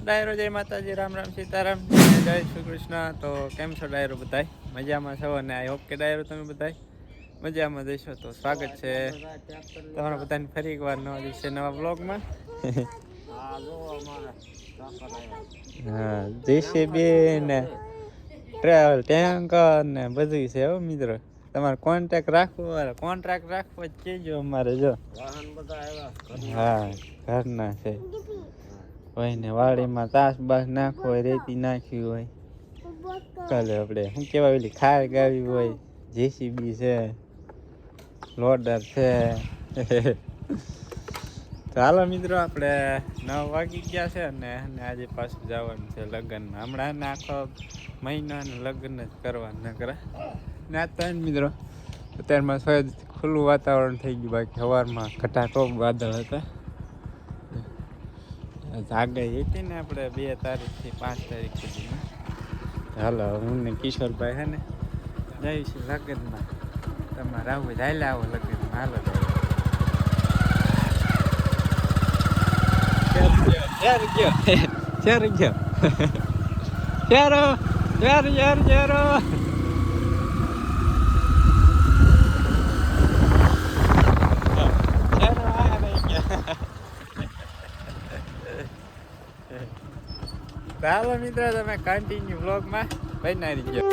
ડાયરો જય માતાજી, રામ રામ સીતારામ, જય શ્રી કૃષ્ણ. તો કેમ છો ડાયરો બધાય? મજામાં છો અને આઈ હોપ કે ડાયરો તમે બધાય મજામાં જશો. તો સ્વાગત છે તમારા બધાની ફરી એકવાર નવા દિવસે નવા બ્લોગમાં. હા, JCB ને ટ્રેવલ ટેન્કર ને બધું છે હો મિત્રો. તમારે કોન્ટ્રાક્ટ રાખવો જ કહેજો અમારે. જો હા, ઘરના છે. હોય ને વાડીમાં તાસ બાસ નાખવો હોય, રેતી નાખવી હોય, કાલે આપણે શું કહેવાય ઓલી ખાર ગાવી હોય, JCB છે, લોડર છે. ચાલો મિત્રો, આપણે 9 વાગી ગયા છે અને આજે પાછું જવાનું છે લગ્નમાં. હમણાં ને આખો મહિનો ને લગ્ન જ કરવાના કરે ને. આ તો મિત્રો અત્યારમાં સહેજ ખુલ્લું વાતાવરણ થઈ ગયું, બાકી સવારમાં ઘટાટોપ વાદળ હતા. આગાહી હતી ને આપણે 2 તારીખથી 5 તારીખ સુધીમાં. હાલો, હું ને કિશોરભાઈ છે ને જઈશું લગ્નમાં. તમારે આવું જ હાલે આવો લગ્નમાં. હાલો ચાલો મિત્રો, તમે કન્ટિન્યુ વ્લોગમાં બનાવી ગયો.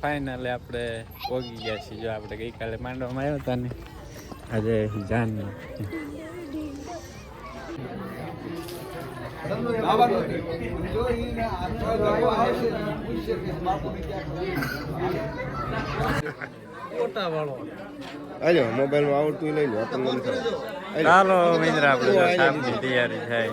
ફાઇનલી આપણે પોગી ગયા છીએ. જો આપણે ગઈકાલે માંડવામાં આવ્યા હતા ને, આજે જાનનો મોબાઈલ માં આવડતું લઈ લો. ચાલો મિત્ર, આપણે સામની તૈયારી થાય.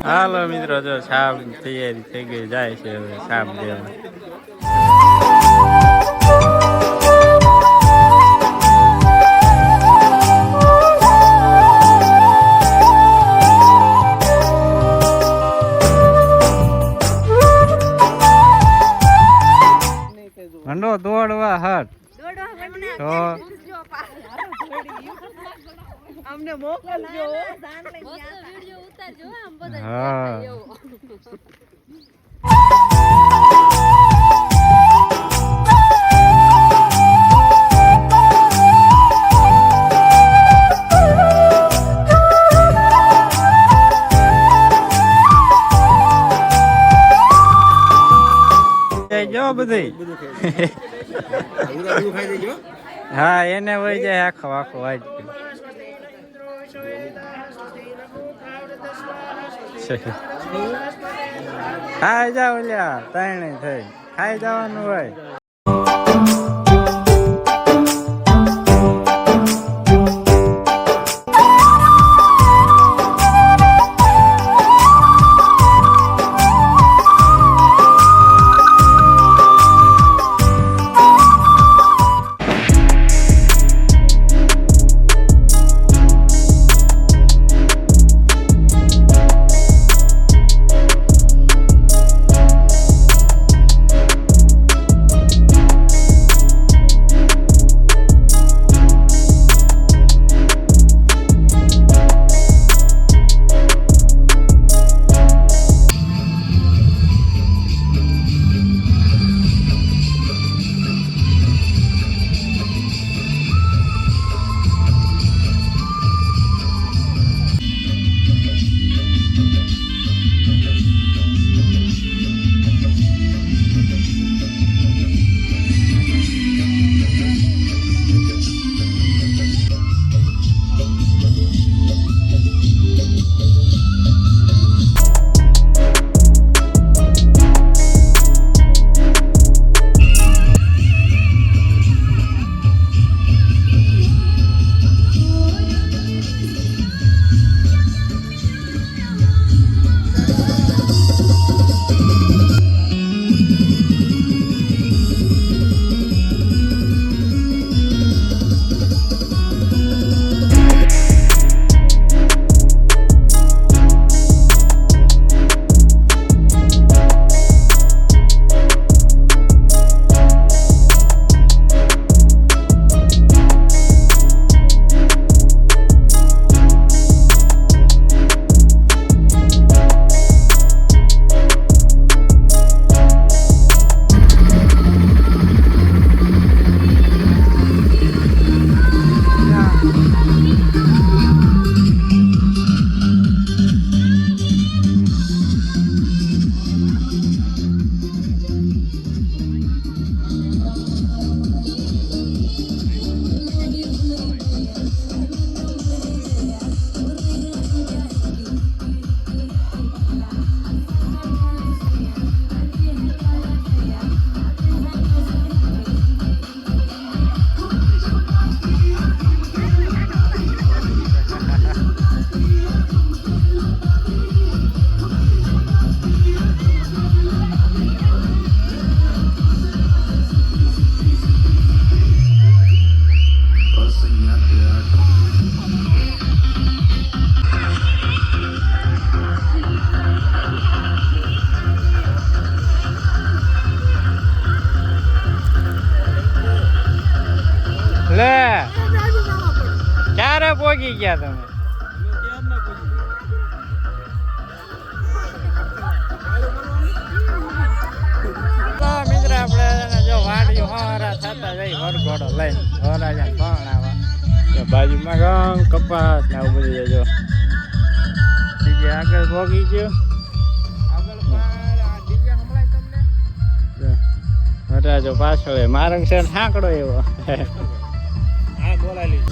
હાલો મિત્રો, જો સાબ તૈયારી થઈ ગઈ, જાય છે હવે સાબ દેવા. મંડો દોડવા હાથ તો અમને મોકલજો. વિડિયો ઉતારજો આમ બધા. હા. ખાઈ જો બધી બધું ખાઈ બધું ખાઈ દેજો હા એને હોય જાય આખો આખો વાજ ખાઈ જાવ લ્યા ત્રણે થઈ ખાઈ જવાનું હોય લે ક્યારે પોગી ગયા તમે મિત્ર આપણે જો વાડીઓ હવારા થતા જઈ વરઘોડો લઈને વરાજા કોણ આવા બાજુમાં ઘઉં કપાસ ને આવું બધું જો બીજે આગળ પોગી ગયો વરાજો પાછળ મારંગ છે ઠાકડો એવો હા બોલાલી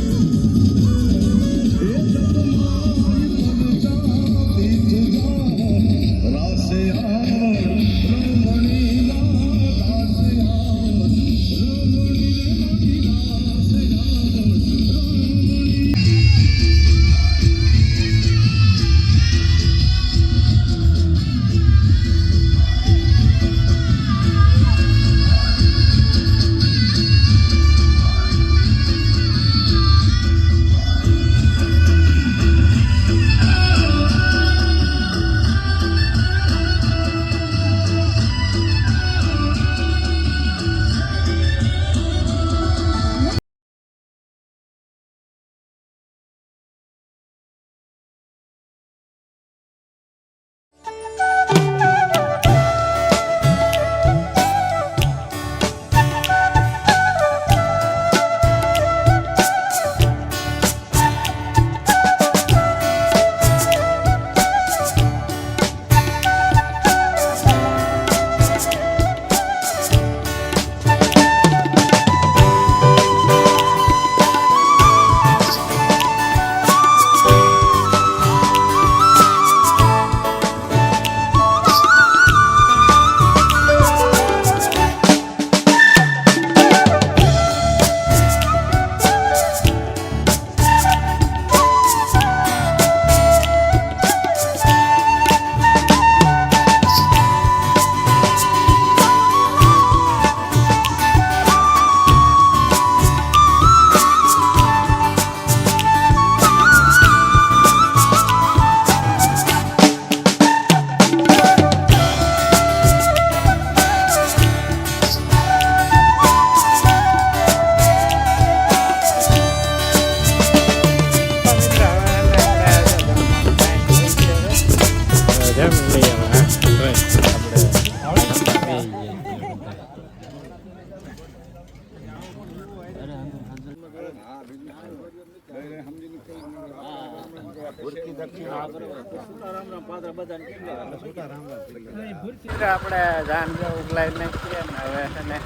આપણે જાનજો ઉગલાઈ નાખીએ ને હવે છે ને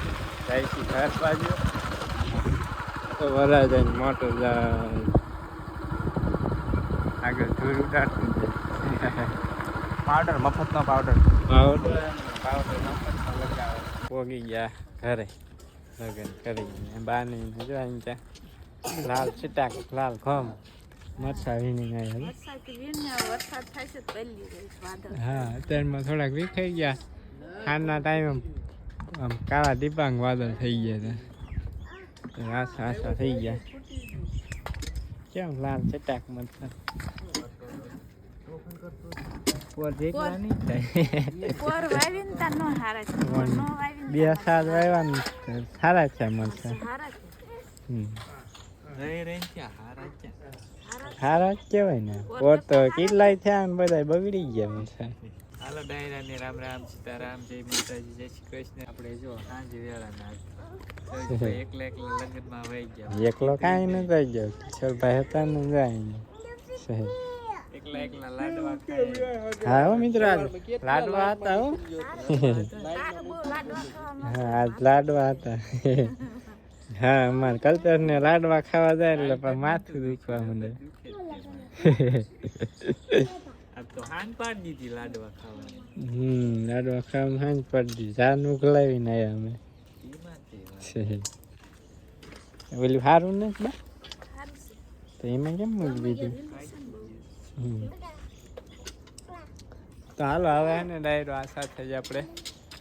જઈશું ઘર બાજુ તો વરા જાય મોટર જાય આગળ ધૂળ ઉડાડતું પાવડર મફતનો પાવડર પાવડર મફતમાં લગાવે પોગી ગયા ઘરે લગન કરી બાની જો અહીં ત્યાં લાલ ચટાક લાલ ઘમ મરસા વીણી ગયા વરસાદથી વીરને વરસાદ થાય છે તો પહેલી રહી વાદળ હા અત્યારમાં થોડાક વિખાઈ ગયા ખાના ટાઈમે આમ કાળા દિબાંગ વાદળ થઈ ગયા હતા આશા આશા થઈ ગયા કેમ લાલ ચટાક મરસા પોર જેટલા નહીં થાય પોર વાવીને તાર નો હારા છે પોર નો વાવીને બે સાત વાવ્યા સારા છે મરસા હારા છે હારા જ કહેવાય ને પોર તો કેટલાય થયા ને બધા બગડી ગયા મરસા હાલો ડાયરા ને રામ રામ સીતારામ જય માતાજી જય શ્રી કૃષ્ણ આપણે જો સાંજે વેળા ના એકલા એકલા લગ્નમાં વહી ગયા એકલો કાંઈ ન થઈ ગયો કિશોરભાઈ હતા ને જાય સહી એકલા એકલા લાડવા ખાય હા હો મિત્રો આજ લાડવા હતા હો તારે બહુ લાડવા ખાવામાં હા આજ લાડવા હતા હા અમારે કલ્ચર ને લાડવા ખાવા જાય એટલે પણ માથું દુખવા માંડે આ તો હાન પાડી દીધી લાડવા ખાવાની લાડવા ખાવા હાંજ પડી જાન ઉગલાવીને આવ્યા અમે સહી ઓલું સારું ને બા સારું છે તો એમાં કેમ મૂકી દીધું તો હાલો હવે ને ડાયરો આ સાથે જ આપણે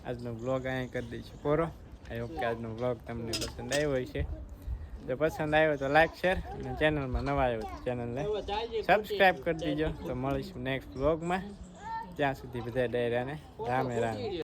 આજનો બ્લોગ અહીંયા કરી દઈશું પૂરો આઈ હોપ કે આજનો બ્લોગ તમને પસંદ આવ્યો હશે જો પસંદ આવ્યો તો લાઈક શેર અને ચેનલમાં નવા આવ્યો તો ચેનલને સબસ્ક્રાઈબ કરી દીજો તો મળીશું નેક્સ્ટ બ્લોગમાં ત્યાં સુધી બધા ડાયરાને રામે રામ